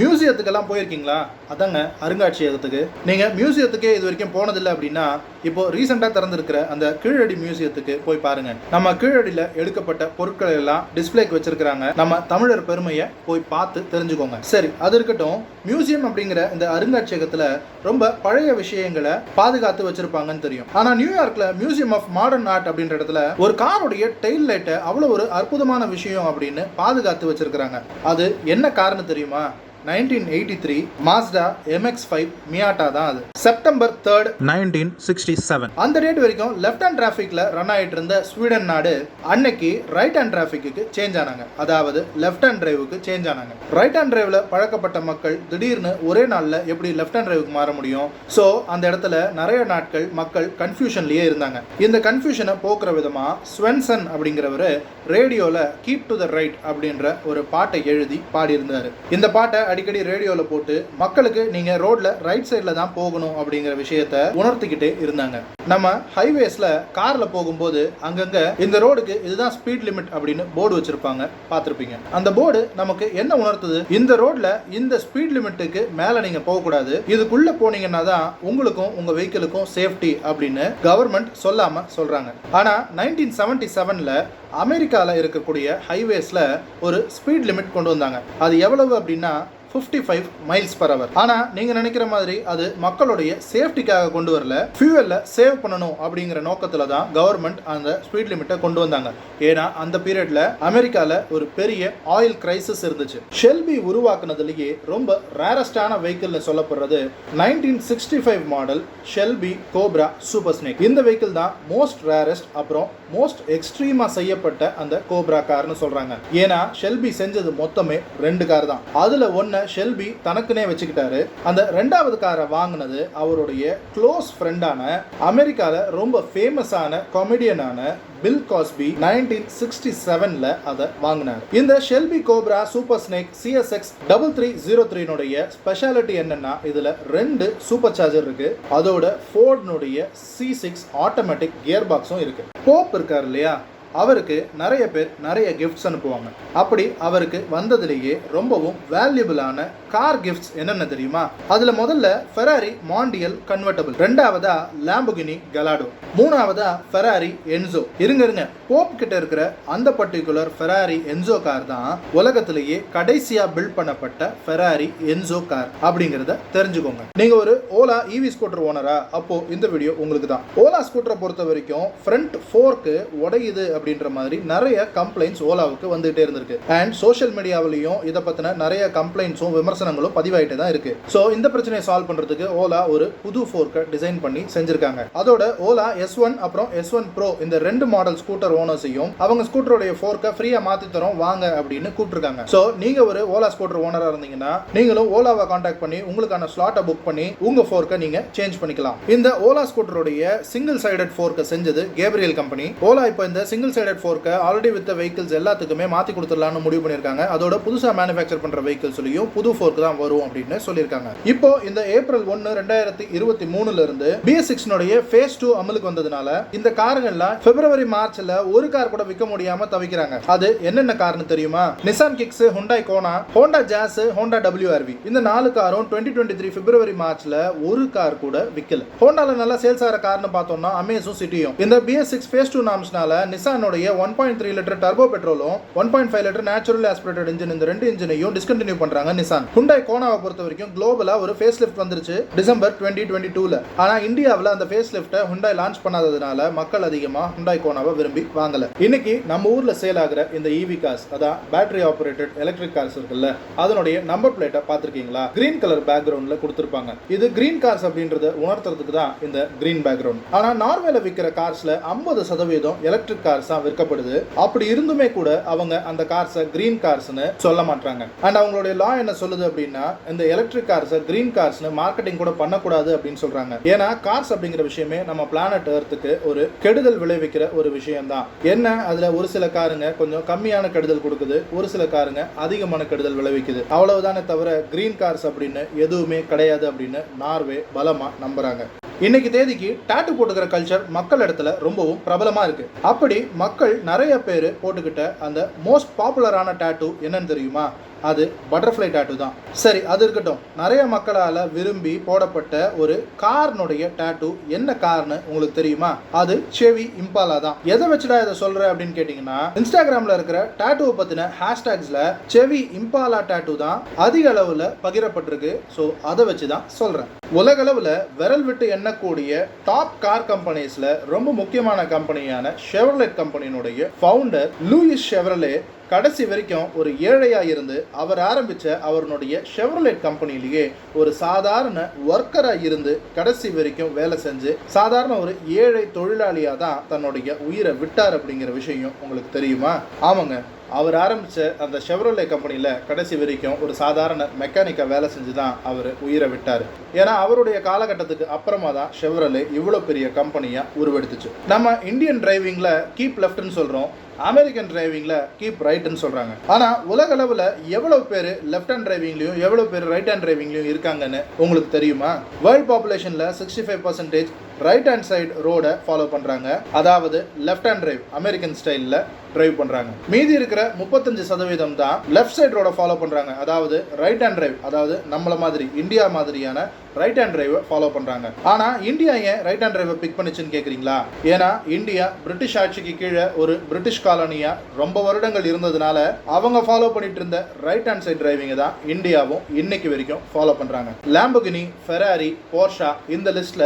மியூசியத்துக்கெல்லாம் போயிருக்கீங்களா? அதாங்க அருங்காட்சியகத்துக்கு. நீங்கள் மியூசியத்துக்கே இது வரைக்கும் போனதில்லை அப்படின்னா இப்போ ரீசெண்டாக திறந்திருக்கிற அந்த கீழடி மியூசியத்துக்கு போய் பாருங்க. நம்ம கீழடியில் எடுக்கப்பட்ட பொருட்களை எல்லாம் டிஸ்பிளேக்கு வச்சிருக்கிறாங்க. நம்ம தமிழர் பெருமையை போய் பார்த்து தெரிஞ்சுக்கோங்க. சரி, அது இருக்கட்டும். மியூசியம் அப்படிங்கிற இந்த அருங்காட்சியகத்தில் ரொம்ப பழைய விஷயங்களை பாதுகாத்து வச்சிருப்பாங்கன்னு தெரியும். ஆனால் நியூயார்க்ல மியூசியம் ஆஃப் மாடர்ன் ஆர்ட் அப்படின்ற இடத்துல ஒரு காருடைய டெயில் லைட்டை அவ்வளோ ஒரு அற்புதமான விஷயம் அப்படின்னு பாதுகாத்து வச்சிருக்கிறாங்க. அது என்ன காரணம் தெரியுமா? 1983 Mazda MX-5 மியாட்டா தான் அது. செப்டம்பர் 3, 1967 அந்த டேட் வரைக்கும் லெஃப்ட் ஹேண்ட் டிராஃபிக்ல ரன் ஆயிட்டு இருந்த ஸ்வீடன் நாடு அன்னைக்கு ரைட் ஹேண்ட் டிராஃபிக்கு சேஞ்ச் ஆனாங்க. அதாவது லெஃப்ட் ஹேண்ட் டிரைவுக்கு சேஞ்ச் ஆனாங்க. ரைட் ஹேண்ட் டிரைவ்ல பழக்கப்பட்ட மக்கள் திடீர்னு ஒரே நாள்ல எப்படி லெஃப்ட் ஹேண்ட் டிரைவுக்கு மாற முடியும்? சோ அந்த இடத்துல நிறைய நாட்கள் மக்கள் கன்ஃபியூஷன்லயே இருந்தாங்க. இந்த கன்ஃபியூஷனை போக்குற விதமா ஸ்வென்சன் அப்படிங்கிறவரு ரேடியோல கீப் டு த ரைட் அப்படின்ற ஒரு பாட்டை எழுதி பாடி இருந்தாரு. இந்த பாட்டை அடிக்கடி ரேடியோல போட்டு மக்களுக்கு நீங்க ரோட்ல ரைட் சைட்ல தான் போகணும் அப்படிங்கிற விஷயத்தை உணர்த்திக்கிட்டே இருந்தாங்க. நம்ம ஹைவேஸ்ல கார்ல போகும்போது அங்கங்க இந்த ரோடுக்கு இதுதான் ஸ்பீட் லிமிட் அப்படின்னு போர்டு வச்சிருப்பாங்க, பார்த்திருப்பீங்க. அந்த போர்டு நமக்கு என்ன உணர்த்துது? இந்த ரோட்ல இந்த ஸ்பீட் லிமிட்டுக்கு மேல நீங்க போக கூடாது, இதுக்குள்ள போனீங்கன்னா தான் உங்களுக்கும் உங்க வெஹிக்கிளுக்கும் சேஃப்டி அப்படின்னு கவர்மெண்ட் சொல்லாம சொல்றாங்க. ஆனா 1977ல அமெரிக்கால இருக்கக்கூடிய ஹைவேஸ்ல ஒரு ஸ்பீட் லிமிட் கொண்டு வந்தாங்க. அது எவ்வளவு அப்படின்னா 55 மைல்ஸ் பர் அவர். ஆனா நீங்க நினைக்கிற மாதிரி அது மக்களுடைய சேஃப்டிக்காக கொண்டு வரல, ஃபியூவல்ல சேவ் பண்ணணும் அப்படிங்கிற நோக்கத்துல தான் கவர்மெண்ட் அந்த ஸ்பீட் லிமிட்டை கொண்டு வந்தாங்க. ஏன்னா அந்த பீரியட்ல அமெரிக்கால ஒரு பெரிய ஆயில் கிரைசிஸ் இருந்துச்சு. ஷெல்பி உருவாக்குனதுலயே ரொம்ப ரேரஸ்டான வெஹிக்கிள்னு சொல்லப்படுறது 1965 model Shelby cobra super snake. இந்த வெஹிக்கிள் தான் மோஸ்ட் ரேரஸ்ட், அப்புறம் மோஸ்ட் எக்ஸ்ட்ரீமா செய்யப்பட்ட அந்த கோப்ரா கார்னு சொல்றாங்க. ஏன்னா ஷெல்பி செஞ்சது மொத்தமே 2 கார் தான். அதுல ஒன்னு ஷெல்பி தனக்குனே வச்சுக்கிட்டாரு. அந்த ரெண்டாவது காரை வாங்கினது அவருடைய க்ளோஸ் ஃப்ரெண்டான அமெரிக்கால ரொம்ப ஃபேமஸான காமெடியனான பில் காஸ்பி 1967ல அதை வாங்கினார். இந்த Shelby cobra super snake CSX 3303 speciality என்னன்னா இதுல 2 சூப்பர் சார்ஜர் இருக்கு. அதோட ஃபோர்டுனுடைய C6 ஆட்டோமேட்டிக் கியர் பாக்ஸும் இருக்கு. போப் இருக்கார் இல்லையா, அவருக்கு நிறைய பேர் நிறைய கிஃப்ட்ஸ் அனுப்புவாங்க. அப்படி அவருக்கு வந்ததுலேயே ரொம்பவும் வேல்யூபிளான கார் கிஃப்ட்ஸ் என்னென்ன தெரியுமா? அதுல முதல்ல ஃபெராரி மாண்டியல் கன்வெர்ட்டபிள், ரெண்டாவதா லாம்போகினி கலாடோ, மூணாவதா ஃபெராரி என்சோ. இருங்க, போப் கிட்ட இருக்கிற அந்த பர்டிகுலர் ஃபெராரி என்சோ கார் தான் உலகத்திலேயே கடைசியா பில்ட் பண்ணப்பட்ட ஃபெராரி என்சோ கார் அப்படிங்கறத தெரிஞ்சுக்கோங்க. நீங்க ஒரு ஓலா EV ஸ்கூட்டர் ஓனரா? அப்போ இந்த வீடியோ உங்களுக்கு தான். ஓலா ஸ்கூட்டரை பொறுத்த வரைக்கும் ஃப்ரண்ட் ஃபோர்க்கு உடையுது அப்படின்ற மாதிரி நிறைய கம்ப்ளைண்ட்ஸ் ஓலாவுக்கு வந்துட்டே இருந்திருக்கு. அண்ட் சோஷியல் மீடியாவிலையும் இதை பத்தின நிறைய கம்ப்ளைண்ட்ஸும் விமர்சனங்களும் பதிவாயிட்டே தான் இருக்கு. ஸோ இந்த பிரச்சனையை சால்வ் பண்றதுக்கு ஓலா ஒரு புது ஃபோர்க்கை டிசைன் பண்ணி செஞ்சிருக்காங்க. அதோட ஓலா S1 அப்புறம் S1 Pro இந்த 2 மாடல் ஸ்கூட்டர் ஓனர்ஸையும் அவங்க ஸ்கூட்டருடைய ஃபோர்க்கை ஃப்ரீயா மாத்தி தரோம் வாங்க அப்படின்னு கூப்பிட்டுருக்காங்க. ஸோ நீங்க ஒரு ஓலா ஸ்கூட்டர் ஓனரா இருந்தீங்கன்னா நீங்களும் ஓலாவை கான்டாக்ட் பண்ணி உங்களுக்கான ஸ்லாட்டை புக் பண்ணி உங்க ஃபோர்க்கை நீங்க சேஞ்ச் பண்ணிக்கலாம். இந்த ஓலா ஸ்கூட்டருடைய சிங்கிள் சைடட் ஃபோர்க்கை செஞ்சது கேப்ரியல் கம்பெனி. ஓலா இப்போ இந்த சிங்கிள் சைடட் ஃபோர்க்கை ஆல்ரெடி வித்த வெஹிக்கிள்ஸ் எல்லாத்துக்குமே மாத்தி கொடுத்துடலாம்னு முடிவு பண்ணிருக்காங்க. அதோட புதுசா மேனுஃபேக்சர் பண்ற வெஹிக்கிள்ஸ்லயும் புது ஃபோர்க் தான் வரும் அப்படின்னு சொல்லியிருக்காங்க. இப்போ இந்த ஏப்ரல் 1, 2023ல இருந்து BS6 ஃபேஸ் 2 அமலுக்கு வந்ததுனால இந்த கார்கள்லாம் பிப்ரவரி மார்ச்ல ஒரு கார் கூட விற்க முடியாம தவிக்கிறாங்க. அது என்னென்ன காரணம் தெரியுமா? Nissan Kicks, Hyundai Kona, Honda Jazz, Honda WRV இந்த 4 காரும் 2023 பிப்ரவரி மார்ச்ல ஒரு கார் கூட விக்கல. ஹோண்டால நல்லா சேல்ஸ் ஆகிற கார்னு பார்த்தோம்னா அமேஸும் சிட்டியும். இந்த BS6 ஃபேஸ் 2 நாம்ஸ்னால நிசானுடைய 1.3 லிட்டர் டர்போ பெட்ரோலும் 1.5 லிட்டர் நேச்சுரல் ஆஸ்பிரேட்டட் இன்ஜின் இந்த 2 இன்ஜினையும் டிஸ்கண்டினியூ பண்றாங்க நிசான். ஹுண்டாய் கோனாவை பொறுத்த வரைக்கும் குளோபலா ஒரு ஃபேஸ் லிஃப்ட் வந்துருச்சு டிசம்பர் 2022ல. ஆனா இந்தியாவில் அந்த ஃபேஸ் லிஃப்ட்டை ஹுண்டாய் லான்ச் பண்ணாததுனால மக்கள் அதிகமா ஹுண்டாய் கோனாவை விரும்பி வாங்கல. இன்னைக்கு நம்ம ஊர்ல சேல் ஆகிற இந்த EV கார்ஸ், அதான் பேட்டரி ஆபரேட்டட் எலக்ட்ரிக் கார்ஸ் இருக்குல்ல, அதனுடைய நம்பர் பிளேட்டை பார்த்திருக்கீங்களா? கிரீன் கலர் பேக்ரவுண்ட்ல கொடுத்திருப்பாங்க. இது கிரீன் கார்ஸ் அப்படின்றத உணர்த்துறதுக்கு தான் இந்த கிரீன் பேக்ரவுண்ட். ஆனா நார்வேல விற்கிற கார்ஸ்ல 50% எலக்ட்ரிக் கார்ஸ் தான் விற்கப்படுது. அப்படி இருந்துமே கூட அவங்க அந்த கார்ஸை கிரீன் கார்ஸ்னு சொல்ல மாட்டாங்க. அண்ட் அவங்களுடைய லா என்ன சொல்லுது அப்படின்னா இந்த எலக்ட்ரிக் கார்ஸை கிரீன் கார்ஸ்னு மார்க்கெட்டிங் கூட பண்ணக்கூடாது அப்படின்னு சொல்றாங்க. ஏன்னா கார்ஸ் அப்படிங்கிற விஷயமே நம்ம பிளானட் எர்த்துக்கு ஒரு கெடுதல் விளைவிக்கிற ஒரு விஷயம் தான். என்ன அதுல ஒரு சில காருங்க கொஞ்சம் கம்மியான கெடுதல் கொடுக்குது, ஒரு சில காருங்க அதிகமான கெடுதல் விளைவிக்குது. அவ்வளவுதானே தவிர கிரீன் கார்ஸ் அப்படின்னு எதுவுமே கிடையாது அப்படின்னு நார்வே பலமா நம்புறாங்க. இன்னைக்கு தேதிக்கு டாட்டூ போட்டுக்கிற கல்ச்சர் மக்கள் இடத்துல ரொம்பவும் பிரபலமா இருக்கு. அப்படி மக்கள் நிறைய பேர் போட்டுக்கிட்ட அந்த மோஸ்ட் பாப்புலரான டாட்டூ என்னன்னு தெரியுமா? அது பட்டர்ஃப்ளை டாட்டூ தான். சரி, அது இருக்கட்டும். நிறைய மக்களால் விரும்பி போடப்பட்ட ஒரு கார்னுடைய டாட்டூ என்ன கார்னு உங்களுக்கு தெரியுமா? அது செவி இம்பாலா தான். எதை வச்சுடா இதை சொல்ற அப்படின்னு கேட்டீங்கன்னா, இன்ஸ்டாகிராம்ல இருக்கிற டாட்டூவை பத்தின ஹேஷ்டாக்ஸ்ல செவி இம்பாலா டாட்டூ தான் அதிக அளவுல பகிரப்பட்டிருக்கு. ஸோ அதை வச்சு தான் சொல்றேன். உலக அளவில் விரல் விட்டு எண்ணக்கூடிய டாப் கார் கம்பெனிஸ்ல ரொம்ப முக்கியமான கம்பெனியான ஷெவர்லெட் கம்பெனியினுடைய ஃபவுண்டர் லூயிஸ் ஷெவர்லே கடைசி வரைக்கும் ஒரு ஏழையா இருந்து அவர் ஆரம்பிச்ச அவருடைய ஷெவர்லெட் கம்பெனிலேயே ஒரு சாதாரண ஒர்க்கரா இருந்து கடைசி வரைக்கும் வேலை செஞ்சு சாதாரண ஒரு ஏழை தொழிலாளியா தான் தன்னுடைய உயிரை விட்டார் அப்படிங்கிற விஷயம் உங்களுக்கு தெரியுமா? ஆமாங்க, அவர் ஆரம்பிச்ச அந்த ஷெவர்லே கம்பெனியில் கடைசி வரைக்கும் ஒரு சாதாரண மெக்கானிக்கா வேலை செஞ்சு தான் அவர் உயிரை விட்டார். ஏன்னா அவருடைய காலகட்டத்துக்கு அப்புறமா தான் ஷெவர்லே இவ்வளோ பெரிய கம்பெனியா உருவெடுத்துச்சு. நம்ம இந்தியன் டிரைவிங்ல கீப் லெஃப்ட்னு சொல்றோம், அமெரிக்கன் டிரைவிங்ல கீப் ரைட்னு சொல்றாங்க. ஆனா உலக அளவில் எவ்வளவு பேர் லெஃப்ட் ஹேண்ட் டிரைவிங்லயும் எவ்வளவு பேர் ரைட் ஹேண்ட் டிரைவிங்லயும் இருக்காங்கன்னு உங்களுக்கு தெரியுமா? வேர்ல்ட் பாப்புலேஷன்ல 65% ரைட் ஹேண்ட் சைடு ரோடை ஃபாலோ பண்றாங்க. அதாவது லெஃப்ட் ஹேண்ட் டிரைவ் அமெரிக்கன் ஸ்டைல்ல டிரைவ் பண்றாங்க. மீதி இருக்கிற 35% தான் லெஃப்ட் சைடு ரோட ஃபாலோ பண்றாங்க. அதாவது ரைட் ஹேண்ட் டிரைவ், அதாவது நம்மள மாதிரி இந்தியா மாதிரியான ரைட் ஹேண்ட் டிரைவை ஃபாலோ பண்றாங்க. ஆனா இந்தியா ஏன் ரைட் ஹேண்ட் டிரைவை பிக் பண்ணிச்சுன்னு கேக்குறீங்களா? ஏன்னா இந்தியா பிரிட்டிஷ் ஆட்சிக்கு கீழே ஒரு பிரிட்டிஷ் காலனியா ரொம்ப வருடங்கள் இருந்ததுனால அவங்க ஃபாலோ பண்ணிட்டு இருந்த ரைட் ஹேண்ட் சைடு டிரைவிங்கை தான் இந்தியாவும் இன்னைக்கு வரைக்கும் ஃபாலோ பண்றாங்க. லாம்போகினி, ஃபெராரி, போர்ஷா இந்த லிஸ்ட்ல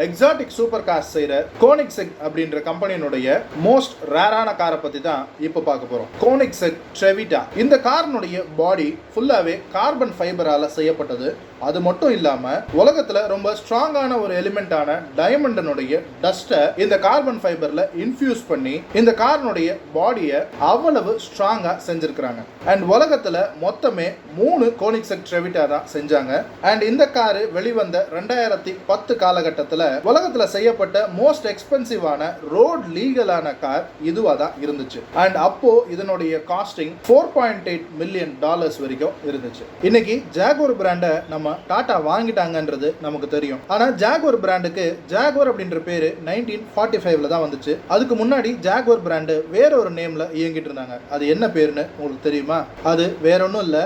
எக்ஸாட்டிக் சூப்பர் கார்ஸ் செய்யற கோனிக்செக் அப்படின்ற கம்பெனியினுடைய மோஸ்ட் ரேரான காரை பத்தி தான் இப்போ பார்க்க போறோம். கோனிக்செக் ட்ரெவிட்டா. இந்த காரினுடைய பாடி ஃபுல்லாவே கார்பன் ஃபைபரால செய்யப்பட்டது. அது மட்டும் இல்லாம உலகத்துல ரொம்ப ஸ்ட்ராங்கான ஒரு எலிமெண்டான டைமண்டினுடைய டஸ்ட்டை இந்த கார்பன் ஃபைபர்ல இன்ஃபியூஸ் பண்ணி இந்த காரினுடைய பாடியை அவ்வளவு ஸ்ட்ராங்கா செஞ்சிருக்கிறாங்க. அண்ட் உலகத்துல மொத்தமே 3 கோனிக்செக் ட்ரெவிட்டா தான் செஞ்சாங்க. அண்ட் இந்த காரு வெளிவந்த 2010 காலகட்டத்தில் உலகத்துல செய்யப்பட்ட மோஸ்ட் எக்ஸ்பென்சிவான ரோட் லீகலான கார் இதுவா தான் இருந்துச்சு. அண்ட் அப்போ இதனுடைய காஸ்டிங் $4.8 மில்லியன் வரைக்கும் இருந்துச்சு. இன்னைக்கு ஜாகுவார் பிராண்டை நம்ம டாடா வாங்கிட்டாங்கன்றது நமக்கு தெரியும். ஆனா ஜாகுவார் பிராண்டுக்கு ஜாகுவார் அப்படின்ற பேரு 1945ல தான் வந்துச்சு. அதுக்கு முன்னாடி ஜாகுவார் பிராண்டு வேற ஒரு நேம்ல இயங்கிட்டு இருந்தாங்க. அது என்ன பேருன்னு உங்களுக்கு தெரியுமா? அது வேற ஒன்றும் இல்ல,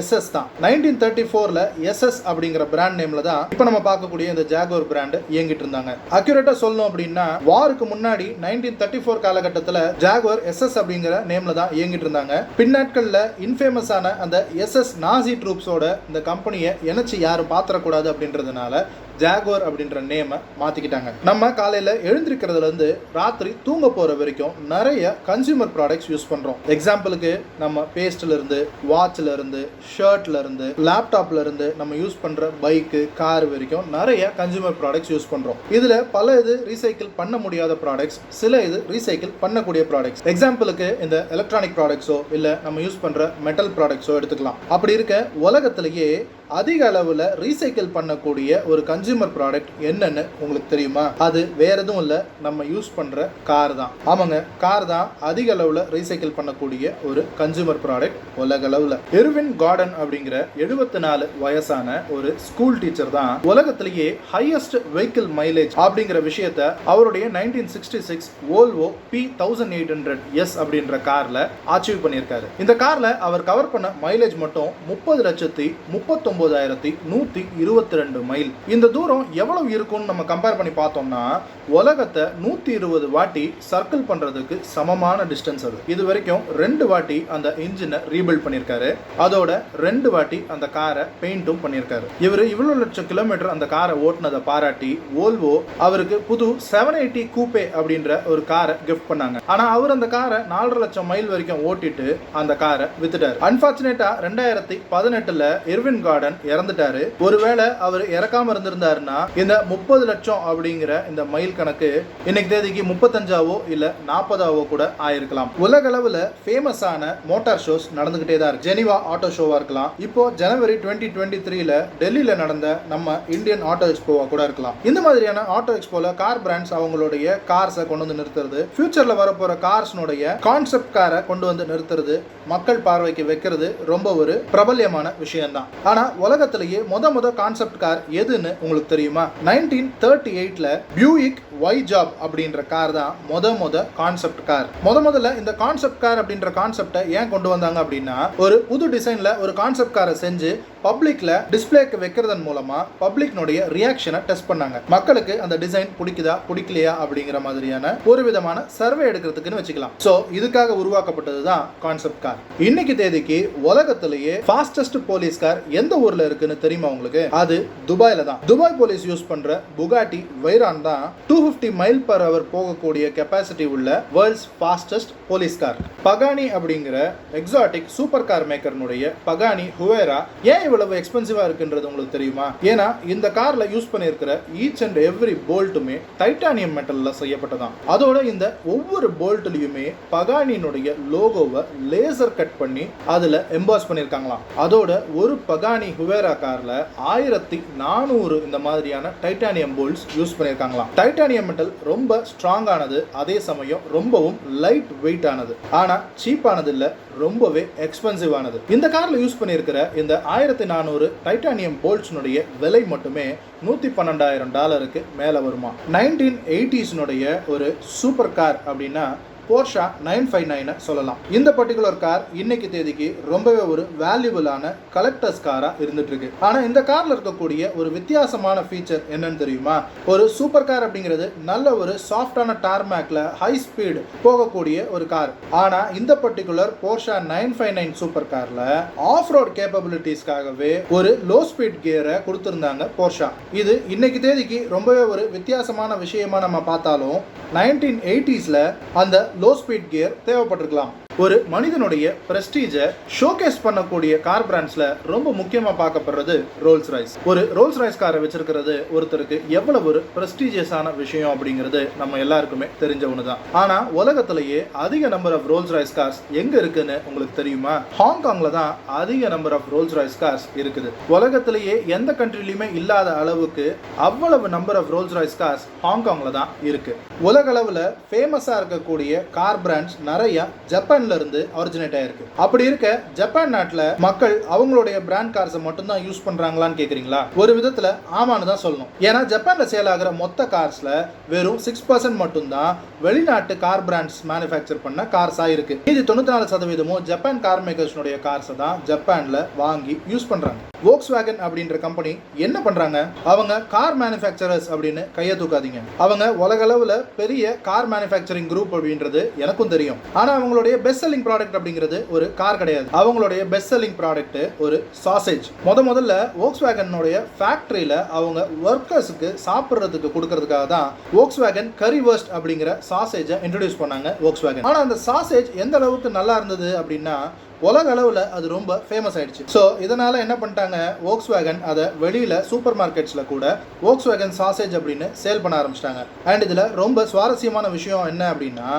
SS தான். 1934ல SS அப்படிங்கிற பிராண்ட் நேம்ல தான் இப்போ நம்ம பார்க்கக்கூடிய இந்த ஜாகுவார் பிராண்ட் இயங்கிட்டு இருந்தாங்க. அக்யூரேட்டா சொல்லணும் அப்படின்னா வாருக்கு முன்னாடி 1934 காலகட்டத்தில் ஜாகுவார் SS அப்படிங்கிற நேம்ல தான் இயங்கிட்டு இருந்தாங்க. பின்னாட்கள்ல இன்ஃபேமஸான அந்த SS நாசி ட்ரூப்ஸோட இந்த கம்பெனியை இணைச்சு யாரும் பாத்திரக்கூடாது அப்படின்றதுனால ஜாகுவார் அப்படின்ற நேமை மாத்திக்கிட்டாங்க. நம்ம காலையில எழுந்திருக்கிறதுல இருந்து ராத்திரி தூங்க போற வரைக்கும் நிறைய கன்சியூமர் ப்ராடக்ட்ஸ் யூஸ் பண்றோம். எக்ஸாம்பிளுக்கு நம்ம பேஸ்ட்ல இருந்து, வாட்ச்ல இருந்து, ஷர்ட்ல இருந்து, லேப்டாப்ல இருந்து நம்ம யூஸ் பண்ற பைக்கு, கார் வரைக்கும் நிறைய கன்சியூமர் ப்ராடக்ட்ஸ் யூஸ் பண்றோம். இதுல பல இது ரீசைக்கிள் பண்ண முடியாத ப்ராடக்ட்ஸ், சில இது ரீசைக்கிள் பண்ணக்கூடிய ப்ராடக்ட்ஸ். எக்ஸாம்பிளுக்கு இந்த எலக்ட்ரானிக் ப்ராடக்ட்ஸோ இல்ல நம்ம யூஸ் பண்ற மெட்டல் ப்ராடக்ட்ஸோ எடுத்துக்கலாம். அப்படி இருக்க உலகத்திலேயே அதிக அளவில் ரீசைக்கிள் பண்ணக்கூடிய ஒரு கன்சியூமர் ப்ராடக்ட் என்னன்னு உங்களுக்கு தெரியுமா? அது வேற எதுவும் இல்லை, நம்ம யூஸ் பண்ற கார் தான். ஆமாங்க, கார் தான் அதிக அளவில் ரீசைக்கிள் பண்ணக்கூடிய ஒரு கன்சியூமர் ப்ராடக்ட் உலக அளவில். எர்வின் கார்டன் அப்படிங்கிற 74 வயசான ஒரு ஸ்கூல் டீச்சர் தான் உலகத்திலேயே ஹையஸ்ட் வெஹிக்கிள் மைலேஜ் அப்படிங்கிற விஷயத்த அவருடைய 1966 வோல்வோ P1800S அப்படின்ற கார்ல அச்சீவ் பண்ணியிருக்காரு. இந்த கார்ல அவர் கவர் பண்ண மைலேஜ் மட்டும் 30,39,122 மைல். இந்த தூரம் எவ்வளவு இருக்கும்னு நம்ம கம்பேர் பண்ணி பார்த்தோம்னா உலகத்தை 120 வாட்டி சர்க்கிள் பண்றதுக்கு சமமான டிஸ்டன்ஸ் அது. இது வரைக்கும் 2 வாட்டி அந்த இன்ஜினை ரீபில்ட் பண்ணியிருக்காரு. அதோட 2 வாட்டி அந்த காரை பெயிண்டும் பண்ணியிருக்காரு. இவர் இவ்வளவு லட்சம் கிலோமீட்டர் அந்த காரை ஓட்டுனதை பாராட்டி வோல்வோ அவருக்கு புது 780 கூப்பே அப்படின்ற ஒரு காரை கிஃப்ட் பண்ணாங்க. ஆனா அவர் அந்த காரை 4.5 லட்சம் மைல் வரைக்கும் ஓட்டிட்டு அந்த காரை வித்துட்டாரு. அன்பார்ச்சுனேட்டா 2018ல எர்வின் கார்டன் இறந்துட்டாரு. ஒருவேளை அவர் இறக்காம இருந்திருந்தாருன்னா இந்த 30 லட்சம் அப்படிங்கிற இந்த மைல் கணக்கு இன்னைக்கு தேதிக்கு 35ஆவோ இல்ல 40ஆவோ கூட ஆயிருக்கலாம். உலக அளவுல ஃபேமஸான மோட்டார் ஷோஸ் நடந்துகிட்டே தான் இருக்கு. ஜெனிவா ஆட்டோ ஷோவா இருக்கலாம், இப்போ ஜனவரி 2023ல டெல்லியில நடந்த நம்ம இந்தியன் ஆட்டோ எக்ஸ்போவா கூட இருக்கலாம். இந்த மாதிரியான ஆட்டோ எக்ஸ்போல கார் பிராண்ட்ஸ் அவங்களுடைய கார்ஸை கொண்டு வந்து நிறுத்துறது, ஃபியூச்சர்ல வரப்போற கார்ஸ்னுடைய கான்செப்ட் காரை கொண்டு வந்து நிறுத்துறது, மக்கள் பார்வைக்கு வைக்கிறது ரொம்ப ஒரு பிரபல்யமான விஷயம் தான். ஆனா உலகத்திலேயே முத கான்செப்ட் கார் எதுன்னு உங்களுக்கு தெரியுமா? 1938ல பியூயிக் Y-Job அப்படின்ற கார் தான் முத கான்செப்ட் கார். முதல்ல இந்த கான்செப்ட் கார் அப்படின்ற கான்செப்டை ஏன் கொண்டு வந்தாங்க அப்படின்னா ஒரு புது டிசைன்ல ஒரு கான்செப்ட் காரை செஞ்சு பப்ளிக்ல டிஸ்பிளேக்கு வைக்கிறதன் மூலமா பப்ளிக்னுடைய ரியாக்ஷனை டெஸ்ட் பண்ணாங்க. மக்களுக்கு அந்த டிசைன் பிடிக்குதா பிடிக்கலையா அப்படிங்கிற மாதிரியான ஒரு விதமான சர்வே எடுக்கிறதுக்குன்னு வச்சுக்கலாம். சோ இதுக்காக உருவாக்கப்பட்டதுதான் கான்செப்ட் கார். இன்னைக்கு தேதிக்கு உலகத்திலேயே ஃபாஸ்டஸ்ட் போலீஸ் கார் எந்த ஊர்ல இருக்குன்னு தெரியுமா உங்களுக்கு? அது துபாயில தான். துபாய் போலீஸ் யூஸ் பண்ற புகாட்டி வைரான் தான் 250 மைல் பர் அவர் போகக்கூடிய கெபாசிட்டி உள்ள world's fastest police car. Pagani அப்படிங்கிற எக்ஸாட்டிக் சூப்பர் கார் மேக்கர்னுடைய பகானி ஹுவேரா ஏன் இவ்வளவு எக்ஸ்பென்சிவா இருக்குன்றது உங்களுக்கு தெரியுமா? ஏன்னா இந்த கார்ல யூஸ் பண்ணியிருக்கிற ஈச் அண்ட் எவ்ரி போல்ட்டுமே டைட்டானியம் மெட்டல்ல செய்யப்பட்டதான். அதோட இந்த ஒவ்வொரு போல்ட்லயுமே பகானியினுடைய லோகோவை லேசர் கட் பண்ணி அதுல எம்பாஸ் பண்ணிருக்காங்களாம். அதோட ஒரு பகானி ஹுவேரா கார்ல 1400 இந்த மாதிரியான டைட்டானியம் போல்ட்ஸ் யூஸ் பண்ணிருக்காங்களாம். டைட்டானியம் மெட்டல் ரொம்ப ஸ்ட்ராங் ஆனது, அதே சமயம் ரொம்பவும் லைட் வெயிட் ஆனது. ஆனா சீப் ஆனது இல்ல, ரொம்பவே எக்ஸ்பென்சிவ் ஆனது. இந்த கார்ல யூஸ் பண்ணியிருக்கிற இந்த 1400 டைட்டானியம் போல்ட்ஸ்னுடைய விலை மட்டுமே $112,000 மேல வருமா. 1980s ஒரு சூப்பர் கார் அப்படின்னா போர்ஷா 959 சொல்லலாம். இந்த பர்டிகுலர் கார் இன்னைக்கு தேதிக்கு ரொம்பவே ஒரு வேல்யூபிளான கலெக்டர்ஸ் காரா இருந்துட்டு இருக்கு. ஆனா இந்த கார்ல இருக்கக்கூடிய ஒரு வித்தியாசமான ஃபீச்சர் என்னன்னு தெரியுமா? ஒரு சூப்பர் கார் அப்படிங்கிறது நல்ல ஒரு சாஃப்டான டார்மேக்ல ஹை ஸ்பீடு போகக்கூடிய ஒரு கார். ஆனா இந்த பர்டிகுலர் போர்ஷா 959 சூப்பர் கார்ல ஆஃப் ரோட் கேப்பபிலிட்டிஸ்க்காகவே ஒரு லோ ஸ்பீட் கியரை கொடுத்திருந்தாங்க போர்ஷா. இது இன்னைக்கு தேதிக்கு ரொம்பவே ஒரு வித்தியாசமான விஷயமா நம்ம பார்த்தாலும் 1980sல அந்த லோ ஸ்பீட் கியர் தேவைப்பட்டிருக்கலாம். ஒரு மனிதனுடைய பிரஸ்டீஜை ஷோகேஸ் பண்ணக்கூடிய கார் பிராண்ட்ஸ்ல ரொம்ப முக்கியமா பார்க்கப்படுறது ரோல்ஸ் ராய்ஸ். ஒரு ரோல்ஸ் ராய்ஸ் காரை வச்சிருக்கிறது ஒருத்தருக்கு எவ்வளவு ஒரு பிரஸ்டீஜியஸான விஷயம் அப்படிங்கிறது நம்ம எல்லாருக்குமே தெரிஞ்ச ஒண்ணுதான். ஆனா உலகத்திலேயே அதிக number of Rolls Royce cars எங்க இருக்குன்னு உங்களுக்கு தெரியுமா? ஹாங்காங்ல தான் அதிக number of Rolls Royce cars இருக்குது. உலகத்திலேயே எந்த கண்ட்ரிலையுமே இல்லாத அளவுக்கு அவ்வளவு number of Rolls Royce cars ஹாங்காங்ல தான் இருக்கு. உலக அளவுல ஃபேமஸா இருக்கக்கூடிய கார் பிராண்ட்ஸ் நிறைய ஜப்பான் இருந்து ஆரிஜினேட் ஆயிருக்கு. அப்படி இருக்க ஜப்பான் நாட்டுல மக்கள் அவங்களுடைய பிராண்ட் கார்ஸ் மட்டும் தான் யூஸ் பண்றாங்களான்னு கேக்குறீங்களா? ஒரு விதத்துல ஆமான்னு தான் சொல்லணும். ஏன்னா ஜப்பான்ல சேல் ஆகிற மொத்த கார்ஸ்ல வெறும் 6% மட்டும் தான் வெளிநாட்டு கார் பிராண்ட்ஸ் மேனுஃபேக்சர் பண்ண கார்ஸா இருக்கு. மீதி 94% ஜப்பான் கார் மேக்கர்ஸ்னுடைய கார்ஸ் தான் ஜப்பான்ல வாங்கி யூஸ் பண்றாங்க. Volkswagen அப்படின்ற கம்பெனி என்ன பண்றாங்க? அவங்க கார் மேனுஃபேக்சரர்ஸ் அப்படின்னு கையை தூக்காதீங்க. அவங்க உலக அளவுல பெரிய கார் மேனுஃபேக்சரிங் குரூப் அப்படின்றது எனக்கும் தெரியும். ஆனா அவங்களுடைய பெஸ்ட் செல்லிங் ப்ராடக்ட் அப்படிங்கிறது ஒரு கார் கிடையாது. அவங்களுடைய பெஸ்ட் செல்லிங் ப்ராடக்ட் ஒரு சாசேஜ். முதல்ல Volkswagen-உடைய ஃபேக்டரியில அவங்க ஒர்க்கர்ஸ்க்கு சாப்பிடுறதுக்கு கொடுக்கிறதுக்காக தான் Volkswagen கரிவர்ஸ்ட் அப்படிங்கிற சாசேஜை இன்ட்ரோடியூஸ் பண்ணாங்க Volkswagen. ஆனா அந்த சாசேஜ் எந்த அளவுக்கு நல்லா இருந்தது அப்படின்னா உலக அளவில் அது ரொம்ப ஃபேமஸ் ஆயிடுச்சு. ஸோ இதனால என்ன பண்ணிட்டாங்க, Volkswagen அதை வெளியில சூப்பர் மார்க்கெட்ஸ்ல கூட Volkswagen சாசேஜ் அப்படின்னு சேல் பண்ண ஆரம்பிச்சிட்டாங்க. அண்ட் இதுல ரொம்ப சுவாரஸ்யமான விஷயம் என்ன அப்படின்னா,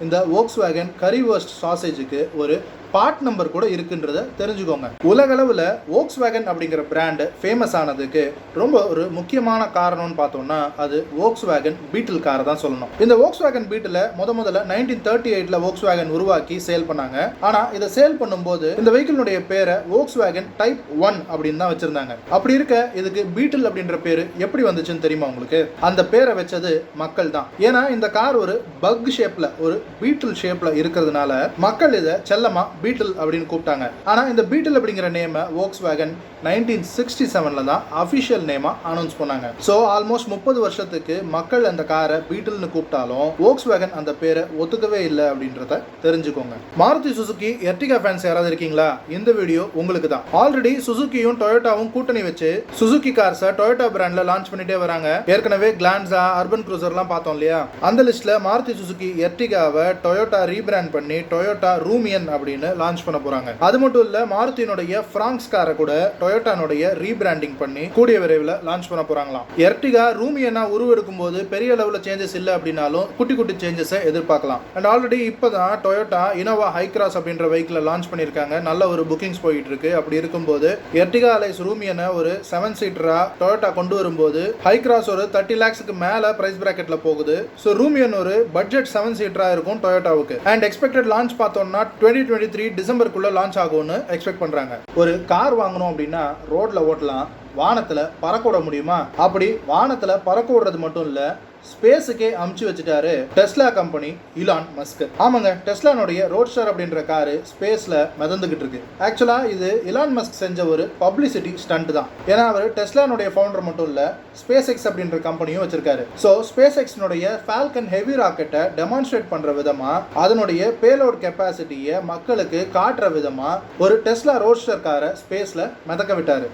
இந்த Volkswagen கரிவர்ஸ்ட் சாசேஜுக்கு ஒரு பார்ட் நம்பர் கூட இருக்குன்றத தெரிஞ்சுக்கோங்க. உலக அளவில் Volkswagen அப்படிங்கிற பிராண்ட் ஃபேமஸ் ஆனதுக்கு ரொம்ப ஒரு முக்கியமான காரணம்னு பார்த்தோம்னா அது Volkswagen பீட்டில் காரை தான் சொல்லணும். இந்த Volkswagen பீட்டில் முதல்ல 1938ல Volkswagen உருவாக்கி சேல் பண்ணாங்க. ஆனா இதை சேல் பண்ணும்போது இந்த வெஹிக்கிளுடைய பேரை Volkswagen டைப் 1 அப்படின்னு தான் வச்சிருந்தாங்க. அப்படி இருக்க இதுக்கு பீட்டில் அப்படின்ற பேரு எப்படி வந்துச்சுன்னு தெரியுமா உங்களுக்கு? அந்த பேரை வச்சது மக்கள் தான். ஏன்னா இந்த கார் ஒரு பக் ஷேப்ல, ஒரு பீட்டில் ஷேப்ல இருக்கிறதுனால மக்கள் இதை செல்லமா பீட்டில் அப்படின்னு கூப்பிட்டாங்க. ஆனா இந்த பீட்டில் அப்படிங்கிற நேம Volkswagen 1967ல தான் அபிஷியல் நேமா அனௌன்ஸ் பண்ணாங்க. சோ ஆல்மோஸ்ட் 30 வருஷத்துக்கு மக்கள் அந்த காரை பீட்டில்னு கூப்பிட்டாலும் Volkswagen அந்த பேரை ஒத்துக்கவே இல்லை அப்படின்றத தெரிஞ்சுக்கோங்க. மாருதி சுசுகி எர்டிகா ஃபேன்ஸ் யாராவது இருக்கீங்களா? இந்த வீடியோ உங்களுக்கு தான். ஆல்ரெடி சுசுகியும் டொயோட்டாவும் கூட்டணி வச்சு சுசுகி கார்ஸை டொயோட்டா பிராண்ட்ல லான்ச் பண்ணிட்டே வராங்க. ஏற்கனவே கிளான்ஸா, அர்பன் க்ரூசர்லாம் பார்த்தோம் இல்லையா? அந்த லிஸ்ட்ல மாருதி சுசுகி எர்டிகாவை டொயோட்டா ரீபிராண்ட் பண்ணி டொயோட்டா ரூமியன் அப்படின்னு லான்ச் பண்ண போறாங்க. அது மட்டும் இல்ல, மாருதியினுடைய ஃப்ராங்க்ஸ் காரை கூட டொயோட்டானுடைய ரீபிராண்டிங் பண்ணி கூடிய விரைவில் லான்ச் பண்ண போறாங்களாம். எர்டிகா ரூமியனா உருவெடுக்கும் போது பெரிய லெவல்ல சேஞ்சஸ் இல்ல அப்படின்னாலும் குட்டி குட்டி சேஞ்சஸை எதிர்பார்க்கலாம். அண்ட் ஆல்ரெடி இப்பதான் டொயோட்டா இனோவா ஹைக்ராஸ் அப்படின்ற வெஹிக்கிளை லான்ச் பண்ணிருக்காங்க. நல்ல ஒரு புக்கிங்ஸ் போயிட்டு இருக்கு. அப்படி இருக்கும்போது எர்டிகா அலைஸ் ரூமியனை ஒரு 7 சீட்டரா டொயோட்டா கொண்டு வரும்போது ஹைக்ராஸ் ஒரு 30 lakhsக்கு மேல பிரைஸ் பிராக்கெட்ல போகுது. சோ ரூமியன் ஒரு பட்ஜெட் 7 சீட்டரா இருக்கும் டொயோட்டாவுக்கு. அண்ட் எக்ஸ்பெக்டட் லான்ச் பார்த்தோம்னா 2023 டிசம்பருக்குள்ள லான்ச் ஆகும்னு எக்ஸ்பெக்ட் பண்றாங்க. ஒரு கார் வாங்கணும் அப்படின்னா ரோட்ல ஓட்டலாம், வானத்துல பறக்க விட முடியுமா? அப்படி வானத்துல பறக்க விடுறது மட்டும் இல்ல, ஸ்பேஸுக்கே அமுச்சு வச்சுட்டாரு டெஸ்லா கம்பெனி இலான் மஸ்க். ஆமாங்க, டெஸ்லானுடைய ரோட்ஸ்டர் அப்படின்ற காரு ஸ்பேஸ்ல மிதந்துகிட்டு இருக்கு. ஆக்சுவலா இது இலான் மஸ்க் செஞ்ச ஒரு பப்ளிசிட்டி ஸ்டண்ட் தான். ஏன்னா அவர் டெஸ்லானுடைய ஃபவுண்டர் மட்டும் இல்ல, ஸ்பேஸ் எக்ஸ் அப்படின்ற கம்பெனியும் வச்சிருக்காரு. ஸோ ஸ்பேஸ் எக்ஸ்னுடைய ஃபால்கன் ஹெவி ராக்கெட்டை டெமான்ஸ்ட்ரேட் பண்ற விதமா, அதனுடைய பேலோட் கெப்பாசிட்டியை மக்களுக்கு காட்டுற விதமா ஒரு டெஸ்லா ரோட்ஸ்டர் காரை ஸ்பேஸ்ல மிதக்க விட்டாரு.